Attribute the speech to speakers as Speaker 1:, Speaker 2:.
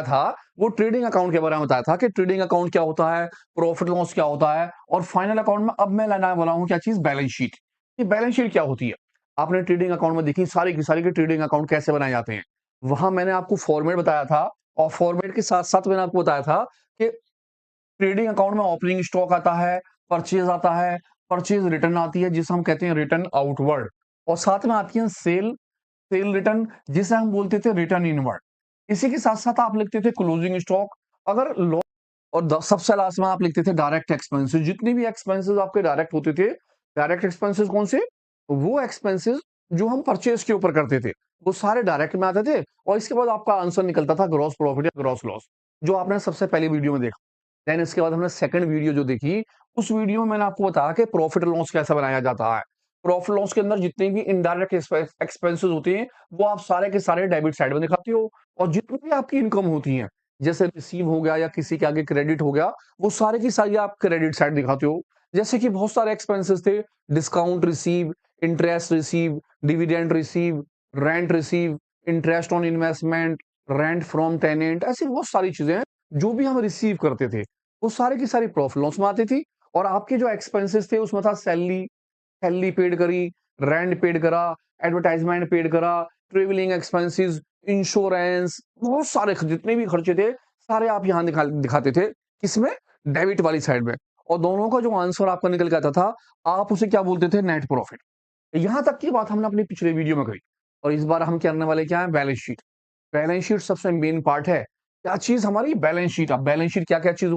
Speaker 1: बताया था, वो ट्रेडिंग अकाउंट के बारे में बताया था कि ट्रेडिंग अकाउंट क्या होता है, प्रॉफिट लॉस क्या होता है और फाइनल अकाउंट में अब मैं लाने वाला हूँ क्या चीज़ बैलेंस शीट। ये बैलेंस शीट क्या होती है? आपने ट्रेडिंग अकाउंट में देखी सारी की सारी के ट्रेडिंग अकाउंट कैसे बनाए जाते हैं। वहाँ मैंने आपको फॉर्मेट बताया था और फॉर्मेट के साथ-साथ मैंने आपको बताया था कि ट्रेडिंग अकाउंट में ओपनिंग स्टॉक आता है, परचेज़ आता है, परचेज़ रिटर्न आती है जिसे हम कहते हैं रिटर्न आउटवर्ड और साथ में आती है सेल सेल रिटर्न जिसे हम बोलते थे रिटर्न इनवर्ड। इसी के साथ-साथ आप लिखते थे क्लोजिंग स्टॉक अगर लॉ और सबसे लास्ट में आप लिखते थे डायरेक्ट एक्सपेंसेस जितने भी एक्सपेंसेस आपके डायरेक्ट होते थे। डायरेक्ट एक्सपेंसेस कौन से? वो एक्सपेंसेस जो हम परचेज़ के ऊपर करते थे, वो सारे डायरेक्ट में आते थे और इसके बाद आपका आंसर निकलता था ग्रॉस प्रॉफिट या ग्रॉस लॉस, जो आपने सबसे पहली वीडियो में देखा। देन इसके बाद हमने सेकंड वीडियो जो देखी, उस वीडियो में मैंने आपको बताया कि प्रॉफिट लॉस कैसे बनाया जाता है। प्रॉफिट लॉस के अंदर जितने भी इनडायरेक्ट एक्सपेंसेस होते हैं, वो आप सारे के सारे डेबिट साइड में दिखाते हो और जितनी भी आपकी इनकम होती है, जैसे रिसीव हो गया या किसी के आगे क्रेडिट हो गया, वो सारे की सारी आप क्रेडिट साइड दिखाते हो। जैसे कि बहुत सारे एक्सपेंसेस थे, discount receive, interest receive, dividend receive, rent receive, interest on investment, rent from tenant, ऐसी बहुत सारी चीजें हैं जो भी हम रिसीव करते थे, वो सारी की सारी प्रॉफिट लॉस में आती थी और आपके जो एक्सपेंसेस थे उसमें था सैलरी सैलरी पेड करी, रेंट पेड करा, एडवर्टाइजमेंट पेड करा, ट्रैवलिंग एक्सपेंसेस, इंश्योरेंस, बहुत सारे जितने भी खर्चे थे, सारे आप यहाँ दिखाते थे। किसमें? डेबिट वाली साइड में और दोनों का जो आंसर आपका निकल के आता था, आप उसे क्या बोलते थे? Net profit. यहाँ तक की बात हमने अपनी पिछले वीडियो में करी और इस बार हम करने वाले क्या है? Balance sheet. बैलेंस शीट सबसे मेन पार्ट है। क्या चीज़ हमारी? Balance sheet. अब बैलेंस शीट क्या-क्या चीज़